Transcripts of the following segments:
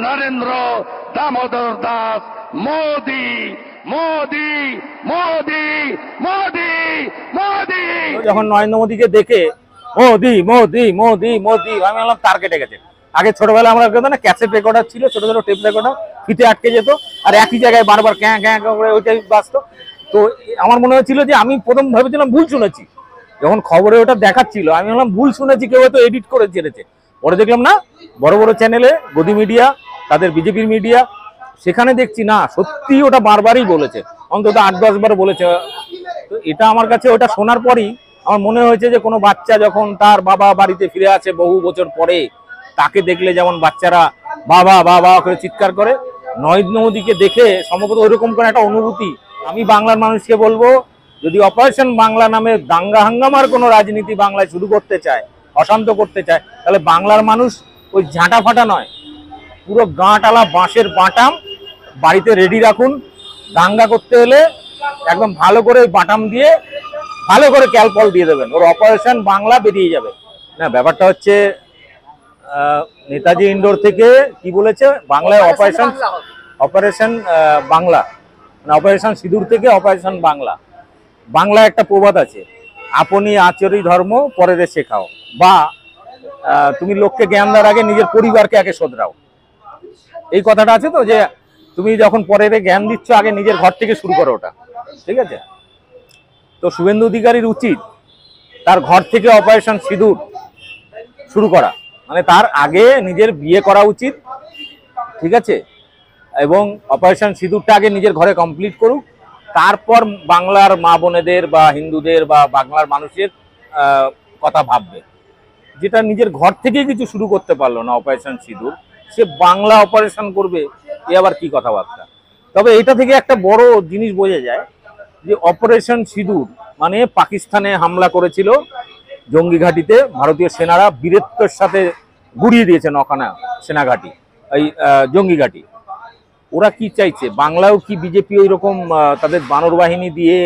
নরেন্দ্র দামোদর দাস মোদি মোদি মোদি মোদি মোদি। যখন নরেন্দ্র মোদীকে দেখে মোদি মোদি মোদি মোদি আমি বললাম তার কেটে গেছে। আগে ছোটবেলা আমরা না ক্যাসেট রেকর্ডার ছিল, ছোট ছোট টেপ রেকর্ডার, ফিতে আটকে যেত আর একই জায়গায় বারবার ক্যাঁ ক্যাঁ করে ওইটাই বাজতো। তো আমার মনে হচ্ছিল যে আমি প্রথম ভেবেছিলাম ভুল শুনেছি, যখন খবরে ওটা দেখাচ্ছিল আমি বললাম ভুল শুনেছি, কেউ হয়তো এডিট করে ছেড়েছে। পরে দেখলাম না, বড় বড় চ্যানেলে গদি মিডিয়া, তাদের বিজেপির মিডিয়া, সেখানে দেখছি না সত্যি ওটা বারবারই বলেছে, অন্তত 8-10 বার বলেছে। তো এটা আমার কাছে ওটা শোনার পরই আমার মনে হয়েছে যে কোনো বাচ্চা যখন তার বাবা বাড়িতে ফিরে আসে বহু বছর পরে, তাকে দেখলে যেমন বাচ্চারা বাবা বাবা করে চিৎকার করে, নরেন্দ্র মোদীকে দেখে সম্ভবত ওইরকম করে একটা অনুভূতি। আমি বাংলার মানুষকে বলবো, যদি অপারেশন বাংলা নামে দাঙ্গা হাঙ্গামার কোনো রাজনীতি বাংলায় শুরু করতে চায়, অশান্ত করতে চায়, তাহলে বাংলার মানুষ ওই ঝাঁটা ফাটা নয়, পুরো গাঁটালা বাঁশের বাটাম বাড়িতে রেডি রাখুন। দাঙ্গা করতে হলে একদম ভালো করে বাটাম দিয়ে ভালো করে ক্যালপল দিয়ে দেবেন, ওর অপারেশন বাংলা বেরিয়ে যাবে। না, ব্যাপারটা হচ্ছে নেতাজি ইন্ডোর থেকে কি বলেছে, বাংলায় অপারেশন বাংলা, মানে অপারেশন সিঁদুর থেকে অপারেশন বাংলা। বাংলা একটা প্রবাদ আছে, আপনি আচরি ধর্ম পরের শেখাও, বা তুমি লোককে জ্ঞান দেওয়ার আগে নিজের পরিবারকে আগে শোধরাও। এই কথাটা আছে তো, যে তুমি যখন পরের জ্ঞান দিচ্ছ আগে নিজের ঘর থেকে শুরু করো ওটা, ঠিক আছে? তো শুভেন্দু অধিকারীর উচিত তার ঘর থেকে অপারেশন সিঁদুর শুরু করা, মানে তার আগে নিজের বিয়ে করা উচিত, ঠিক আছে? এবং অপারেশন সিঁদুরটা আগে নিজের ঘরে কমপ্লিট করুক, তারপর বাংলার মা বোনেদের বা হিন্দুদের বা বাংলার মানুষের কথা ভাববে। যেটা নিজের ঘর থেকেই কিছু শুরু করতে পারলো না অপারেশন সিঁদুর, সে বাংলা অপারেশন করবে, এ আবার কি কথাবার্তা? তবে এটা থেকে একটা বড় জিনিস বোঝা যায় যে অপারেশন সিঁদুর মানে পাকিস্তানে হামলা করেছিল জঙ্গি ঘাঁটিতে, ভারতীয় সেনারা বীরত্বের সাথে গুড়িয়ে দিয়েছে নখানা সেনাঘাঁটি, এই জঙ্গি ঘাঁটি। ওরা কি চাইছে, বাংলাও কি বিজেপি ওই রকম তাদের বানর বাহিনী দিয়ে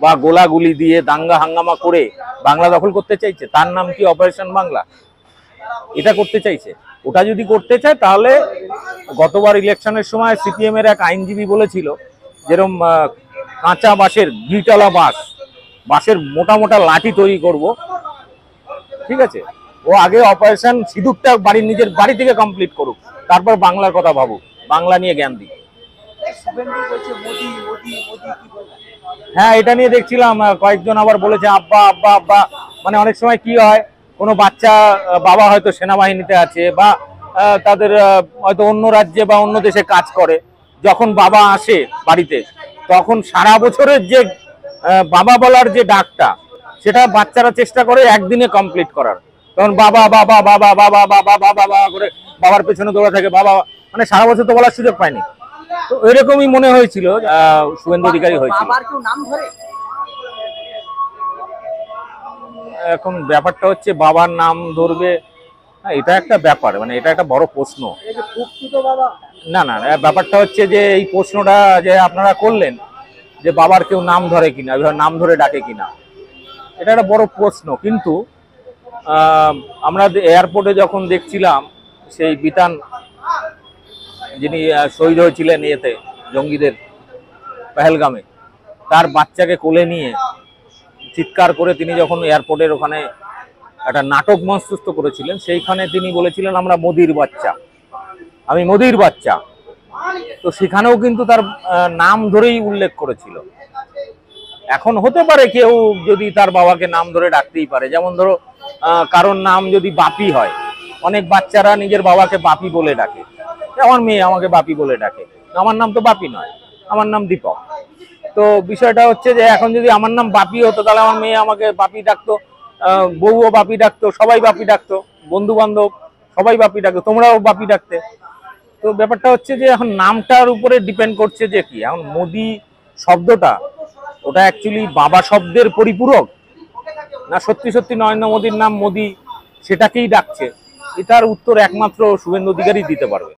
বা গোলাগুলি দিয়ে দাঙ্গা হাঙ্গামা করে বাংলা দখল করতে চাইছে? তার নাম কি অপারেশন বাংলা? এটা করতে চাইছে? ওটা যদি করতে চায় তাহলে গতবার ইলেকশনের সময় সিপিএম এর এক আইনজীবী বলেছিল, যেরকম কাঁচা বাঁশের গিটালা বাঁশের মোটা মোটা লাঠি তৈরি করব, ঠিক আছে? ও আগে অপারেশন সিঁদুরটা নিজের বাড়ি থেকে কমপ্লিট করুক, তারপর বাংলার কথা ভাবুক, বাংলা নিয়ে জ্ঞান দিক। হ্যাঁ, এটা নিয়ে দেখছিলাম কয়েকজন আবার বলেছে আব্বা আব্বা আব্বা। মানে অনেক সময় কি হয়, কোনো বাচ্চা বাবা হয়তো সেনাবাহিনীতে আছে বা তাদের হয়তো অন্য রাজ্যে বা অন্য দেশে কাজ করে, যখন বাবা আসে বাড়িতে তখন সারা বছরের যে বাবা বলার যে ডাকটা, সেটা বাচ্চারা চেষ্টা করে একদিনে কমপ্লিট করার। তখন বাবা বাবা বাবা বাবা বাবা বাবা বাবা করে বাবার পেছনে দৌড়া থাকে, বাবা মানে সারা বছর তো বলার সুযোগ পায়নি। তো এরকমই মনে হয়েছিল শুভেন্দু অধিকারী হয়েছিল। এখন ব্যাপারটা হচ্ছে বাবার নাম ধরবে, এটা একটা ব্যাপার, মানে এটা একটা বড় প্রশ্ন। না না, ব্যাপারটা হচ্ছে যে এই প্রশ্নটা যে আপনারা করলেন যে বাবার কেউ নাম ধরে কিনা, নাম ধরে ডাকে কিনা, এটা একটা বড় প্রশ্ন। কিন্তু আমরা এয়ারপোর্টে যখন দেখছিলাম সেই বিতান যিনি শহীদ হয়েছিলেন ইয়েতে জঙ্গিদের পেহেলগামে, তার বাচ্চাকে কোলে নিয়ে চিৎকার করে তিনি যখন এয়ারপোর্টের ওখানে একটা নাটক মঞ্চস্থ করেছিলেন, সেইখানে তিনি বলেছিলেন আমরা মোদির বাচ্চা, আমি মোদির বাচ্চা। তো সেখানেও কিন্তু তার নাম ধরেই উল্লেখ করেছিল। এখন হতে পারে কেউ যদি তার বাবাকে নাম ধরে ডাকতেই পারে, যেমন ধরো কারোর নাম যদি বাপি হয়, অনেক বাচ্চারা নিজের বাবাকে বাপি বলে ডাকে, আমার মেয়ে আমাকে বাপি বলে ডাকে, আমার নাম তো বাপি নয়, আমার নাম দীপক। তো বিষয়টা হচ্ছে যে এখন যদি আমার নাম বাপি হতো তাহলে আমার মেয়ে আমাকে বাপি ডাকতো, বউও বাপি ডাকতো, সবাই বাপি ডাকতো, বন্ধু বান্ধব সবাই বাপি ডাকতো, তোমরাও বাপি ডাকতে। তো ব্যাপারটা হচ্ছে যে এখন নামটার উপরে ডিপেন্ড করছে যে কি, এখন মোদি শব্দটা ওটা অ্যাকচুয়ালি বাবা শব্দের পরিপূরক, না সত্যি সত্যি নরেন্দ্র মোদীর নাম মোদি সেটাকেই ডাকছে? এটার উত্তর একমাত্র শুভেন্দু অধিকারী দিতে পারবে।